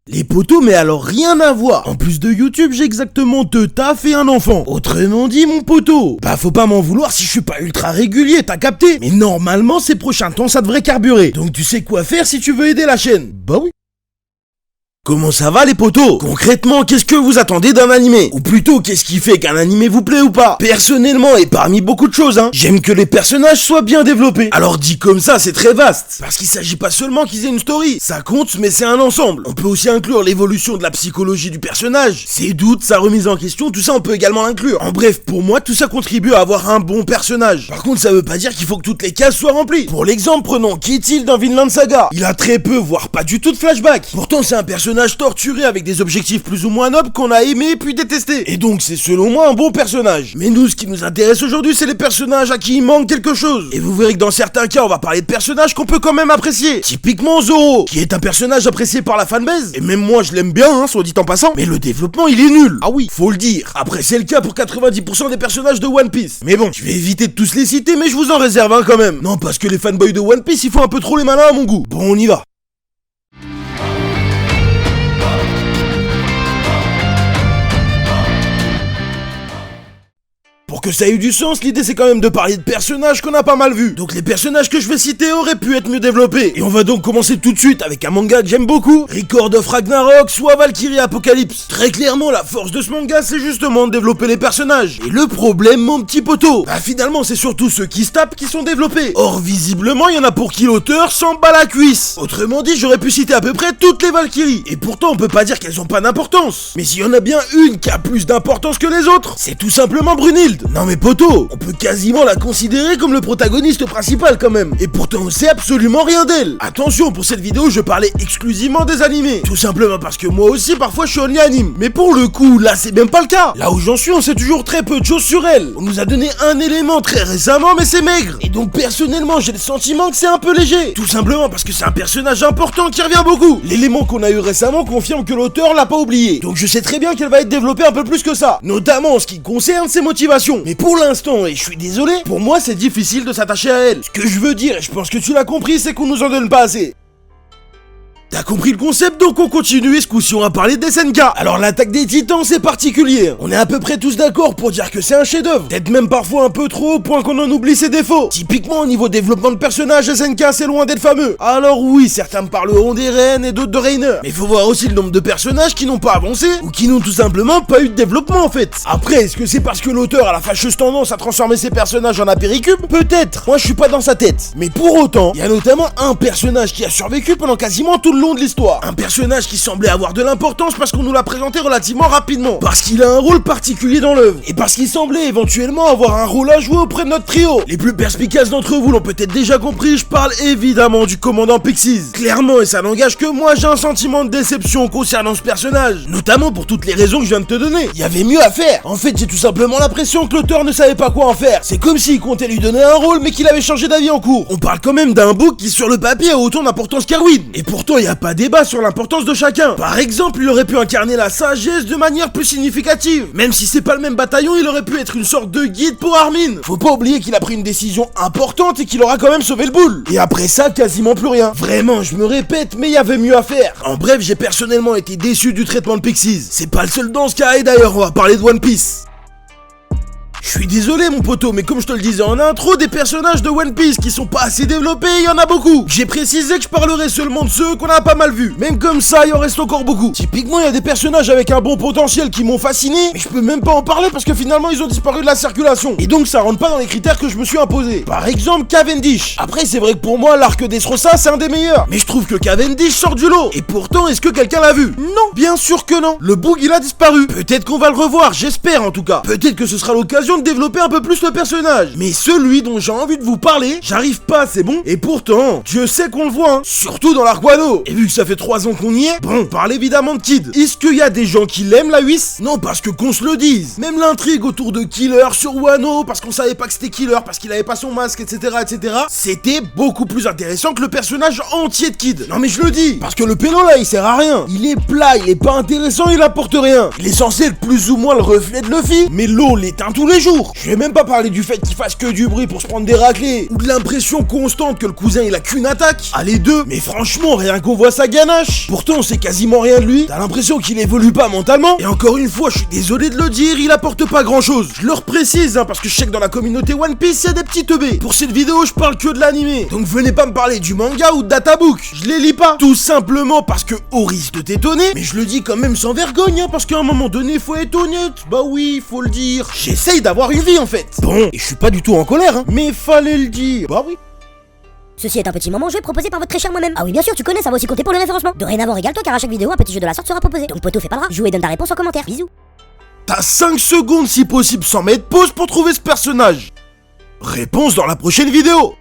Les potos, mais alors rien à voir. En plus de YouTube, j'ai exactement 2 tafs et un enfant. Autrement dit, mon poteau, bah faut pas m'en vouloir si je suis pas ultra régulier, t'as capté? Mais normalement, ces prochains temps, ça devrait carburer. Donc tu sais quoi faire si tu veux aider la chaîne. Bah oui. Comment ça va les potos? Concrètement, qu'est-ce que vous attendez d'un animé? Ou plutôt, qu'est-ce qui fait qu'un animé vous plaît ou pas? Personnellement, et parmi beaucoup de choses, j'aime que les personnages soient bien développés. Alors dit comme ça, c'est très vaste. Parce qu'il s'agit pas seulement qu'ils aient une story. Ça compte, mais c'est un ensemble. On peut aussi inclure l'évolution de la psychologie du personnage, ses doutes, sa remise en question, tout ça on peut également l'inclure. En bref, pour moi, tout ça contribue à avoir un bon personnage. Par contre, ça veut pas dire qu'il faut que toutes les cases soient remplies. Pour l'exemple, prenons Ketil dans Vinland Saga. Il a très peu, voire pas du tout de flashback. Pourtant, c'est un personnage torturé avec des objectifs plus ou moins nobles qu'on a aimé puis détesté. Et donc c'est selon moi un bon personnage. Mais nous, ce qui nous intéresse aujourd'hui, c'est les personnages à qui il manque quelque chose. Et vous verrez que dans certains cas, on va parler de personnages qu'on peut quand même apprécier. Typiquement Zoro, qui est un personnage apprécié par la fanbase. Et même moi, je l'aime bien, soit dit en passant. Mais le développement, il est nul. Ah oui, faut le dire. Après, c'est le cas pour 90% des personnages de One Piece. Mais bon, je vais éviter de tous les citer, mais je vous en réserve un quand même. Non, parce que les fanboys de One Piece, ils font un peu trop les malins à mon goût. Bon, on y va. Pour que ça ait eu du sens, l'idée c'est quand même de parler de personnages qu'on a pas mal vus. Donc les personnages que je vais citer auraient pu être mieux développés. Et on va donc commencer tout de suite avec un manga que j'aime beaucoup, Record of Ragnarok, soit Valkyrie Apocalypse. Très clairement, la force de ce manga, c'est justement de développer les personnages. Et le problème, mon petit poteau, bah finalement c'est surtout ceux qui se tapent qui sont développés. Or visiblement, il y en a pour qui l'auteur s'en bat la cuisse. Autrement dit, j'aurais pu citer à peu près toutes les Valkyries. Et pourtant, on peut pas dire qu'elles ont pas d'importance. Mais s'il y en a bien une qui a plus d'importance que les autres, c'est tout simplement Brunhilde. Non mais poto, on peut quasiment la considérer comme le protagoniste principal quand même. Et pourtant on sait absolument rien d'elle. Attention, pour cette vidéo je parlais exclusivement des animés. Tout simplement parce que moi aussi parfois je suis only anime. Mais pour le coup, là c'est même pas le cas. Là où j'en suis, on sait toujours très peu de choses sur elle. On nous a donné un élément très récemment mais c'est maigre. Et donc personnellement j'ai le sentiment que c'est un peu léger. Tout simplement parce que c'est un personnage important qui revient beaucoup. L'élément qu'on a eu récemment confirme que l'auteur l'a pas oublié. Donc je sais très bien qu'elle va être développée un peu plus que ça. Notamment en ce qui concerne ses motivations. Mais pour l'instant, et je suis désolé, pour moi c'est difficile de s'attacher à elle. Ce que je veux dire, et je pense que tu l'as compris, c'est qu'on nous en donne pas assez. T'as compris le concept, donc on continue, et ce coup-ci on va parler des SNK. Alors l'attaque des titans c'est particulier. On est à peu près tous d'accord pour dire que c'est un chef-d'œuvre. Peut-être même parfois un peu trop au point qu'on en oublie ses défauts. Typiquement au niveau développement de personnages, SNK c'est loin d'être fameux. Alors oui, certains me parleront des reines et d'autres de Reiner. Mais faut voir aussi le nombre de personnages qui n'ont pas avancé, ou qui n'ont tout simplement pas eu de développement en fait. Après, est-ce que c'est parce que l'auteur a la fâcheuse tendance à transformer ses personnages en apéricube? Peut-être, moi je suis pas dans sa tête. Mais pour autant, il y a notamment un personnage qui a survécu pendant quasiment tout le long de l'histoire. Un personnage qui semblait avoir de l'importance parce qu'on nous l'a présenté relativement rapidement. Parce qu'il a un rôle particulier dans l'œuvre. Et parce qu'il semblait éventuellement avoir un rôle à jouer auprès de notre trio. Les plus perspicaces d'entre vous l'ont peut-être déjà compris, je parle évidemment du commandant Pixies. Clairement, et ça n'engage que moi, j'ai un sentiment de déception concernant ce personnage. Notamment pour toutes les raisons que je viens de te donner. Il y avait mieux à faire. En fait, j'ai tout simplement l'impression que l'auteur ne savait pas quoi en faire. C'est comme s'il comptait lui donner un rôle mais qu'il avait changé d'avis en cours. On parle quand même d'un book qui sur le papier a autant d'importance qu'Erwin. Et pourtant, il n'y a pas débat sur l'importance de chacun. Par exemple, il aurait pu incarner la sagesse de manière plus significative. Même si c'est pas le même bataillon, il aurait pu être une sorte de guide pour Armin. Faut pas oublier qu'il a pris une décision importante et qu'il aura quand même sauvé le boule. Et après ça, quasiment plus rien. Vraiment, je me répète, mais il y avait mieux à faire. En bref, j'ai personnellement été déçu du traitement de Pixies. C'est pas le seul dans ce cas, et d'ailleurs, on va parler de One Piece. Je suis désolé mon poteau, mais comme je te le disais en intro, des personnages de One Piece qui sont pas assez développés, il y en a beaucoup. J'ai précisé que je parlerai seulement de ceux qu'on a pas mal vus. Même comme ça, il en reste encore beaucoup. Typiquement, il y a des personnages avec un bon potentiel qui m'ont fasciné, mais je peux même pas en parler parce que finalement ils ont disparu de la circulation. Et donc ça rentre pas dans les critères que je me suis imposé. Par exemple, Cavendish. Après, c'est vrai que pour moi, l'arc d'Esrosa, c'est un des meilleurs. Mais je trouve que Cavendish sort du lot. Et pourtant, est-ce que quelqu'un l'a vu? Non, bien sûr que non. Le bug, il a disparu. Peut-être qu'on va le revoir, j'espère en tout cas. Peut-être que ce sera l'occasion de développer un peu plus le personnage. Mais celui dont j'ai envie de vous parler, j'arrive pas, c'est bon. Et pourtant, Dieu sait qu'on le voit, surtout dans l'arc Wano. Et vu que ça fait 3 ans qu'on y est, bon, on parle évidemment de Kid. Est-ce qu'il y a des gens qui l'aiment la Whis? Non, parce que qu'on se le dise. Même l'intrigue autour de Killer sur Wano, parce qu'on savait pas que c'était Killer, parce qu'il avait pas son masque, etc., c'était beaucoup plus intéressant que le personnage entier de Kid. Non mais je le dis, parce que le pélo là, il sert à rien. Il est plat, il est pas intéressant, il apporte rien. Il est censé être plus ou moins le reflet de Luffy, mais l'eau l'éteint tous les jours. jours. Je vais même pas parler du fait qu'il fasse que du bruit pour se prendre des raclés, ou de l'impression constante que le cousin il a qu'une attaque. Ah les deux, mais franchement rien qu'on voit sa ganache. Pourtant on sait quasiment rien de lui, t'as l'impression qu'il évolue pas mentalement. Et encore une fois, je suis désolé de le dire, il apporte pas grand chose. Je le reprécise parce que je sais que dans la communauté One Piece, il y a des petits teubés. Pour cette vidéo, je parle que de l'animé. Donc venez pas me parler du manga ou de databook. Je les lis pas. Tout simplement parce que, au risque de t'étonner, mais je le dis quand même sans vergogne, parce qu'à un moment donné, faut être honnête. Bah oui, faut le dire. J'essaye d'avoir une vie en fait. Bon, et je suis pas du tout en colère, mais fallait le dire. Bah oui. Ceci est un petit moment joué proposé par votre très cher moi-même. Ah oui, bien sûr, tu connais, ça va aussi compter pour le référencement. Dorénavant, régale-toi car à chaque vidéo, un petit jeu de la sorte sera proposé. Donc, poto, fais pas le rat. Joue et donne ta réponse en commentaire. Bisous. T'as 5 secondes si possible sans mettre pause pour trouver ce personnage. Réponse dans la prochaine vidéo.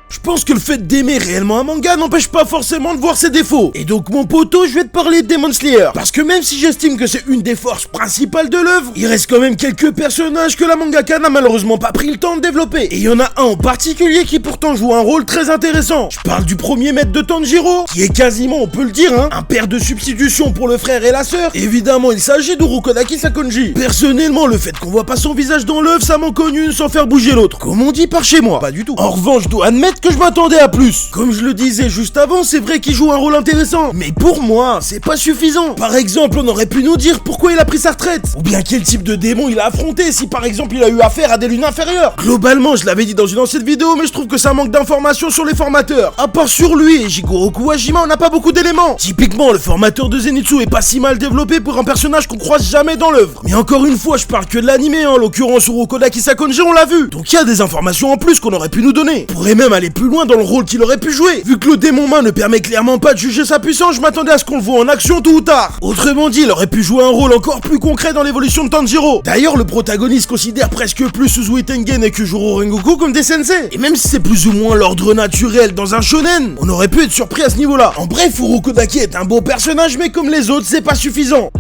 Je pense que le fait d'aimer réellement un manga n'empêche pas forcément de voir ses défauts. Et donc mon poteau, je vais te parler de Demon Slayer. Parce que même si j'estime que c'est une des forces principales de l'œuvre, il reste quand même quelques personnages que la mangaka n'a malheureusement pas pris le temps de développer. Et il y en a un en particulier qui pourtant joue un rôle très intéressant. Je parle du premier maître de Tanjiro, qui est quasiment, on peut le dire, un père de substitution pour le frère et la sœur. Évidemment, il s'agit d'Urokodaki Sakonji. Personnellement, le fait qu'on voit pas son visage dans l'œuvre, ça m'en cogne une sans faire bouger l'autre. Comme on dit par chez moi. Pas du tout. En revanche, je dois admettre que je m'attendais à plus. Comme je le disais juste avant, c'est vrai qu'il joue un rôle intéressant, mais pour moi, c'est pas suffisant. Par exemple, on aurait pu nous dire pourquoi il a pris sa retraite, ou bien quel type de démon il a affronté si par exemple il a eu affaire à des lunes inférieures. Globalement, je l'avais dit dans une ancienne vidéo, mais je trouve que ça manque d'informations sur les formateurs. À part sur lui et Jigoro Kuwajima, on n'a pas beaucoup d'éléments. Typiquement, le formateur de Zenitsu est pas si mal développé pour un personnage qu'on croise jamais dans l'œuvre. Mais encore une fois, je parle que de l'animé, en l'occurrence Urokodaki Sakonji, on l'a vu. Donc il y a des informations en plus qu'on aurait pu nous donner. On pourrait même aller plus loin dans le rôle qu'il aurait pu jouer. Vu que le démon main ne permet clairement pas de juger sa puissance, je m'attendais à ce qu'on le voit en action tôt ou tard. Autrement dit, il aurait pu jouer un rôle encore plus concret dans l'évolution de Tanjiro. D'ailleurs, le protagoniste considère presque plus Uzui Tengen et Kyujuro Rengoku comme des sensei. Et même si c'est plus ou moins l'ordre naturel dans un shonen, on aurait pu être surpris à ce niveau-là. En bref, Urokodaki est un beau personnage, mais comme les autres, c'est pas suffisant.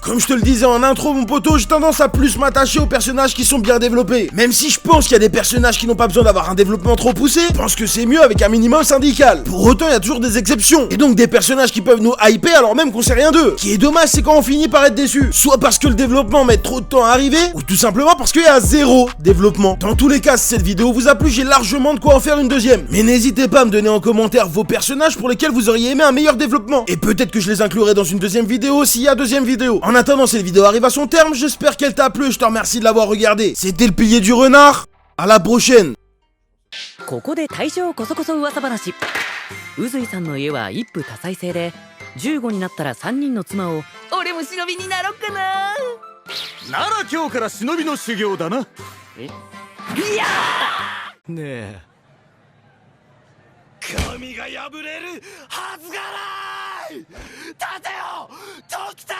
Comme je te le disais en intro, mon poteau, j'ai tendance à plus m'attacher aux personnages qui sont bien développés. Même si je pense qu'il y a des personnages qui n'ont pas besoin d'avoir un développement trop poussé, je pense que c'est mieux avec un minimum syndical. Pour autant, il y a toujours des exceptions. Et donc des personnages qui peuvent nous hyper alors même qu'on sait rien d'eux. Ce qui est dommage, c'est quand on finit par être déçu. Soit parce que le développement met trop de temps à arriver, ou tout simplement parce qu'il y a zéro développement. Dans tous les cas, si cette vidéo vous a plu, j'ai largement de quoi en faire une deuxième. Mais n'hésitez pas à me donner en commentaire vos personnages pour lesquels vous auriez aimé un meilleur développement. Et peut-être que je les inclurai dans une deuxième vidéo s'il y a deuxième vidéo. En attendant, cette vidéo arrive à son terme, j'espère qu'elle t'a plu et je te remercie de l'avoir regardé. C'était le pilier du renard, à la prochaine. ここで大正こそこそ噂話。宇髄さんの家は一夫多妻制で、15になったら3人の妻を。俺も忍びになろっかな。なら今日から忍びの修行だな。いやー。ねえ。神が破れるはずがない。立てよ、時田。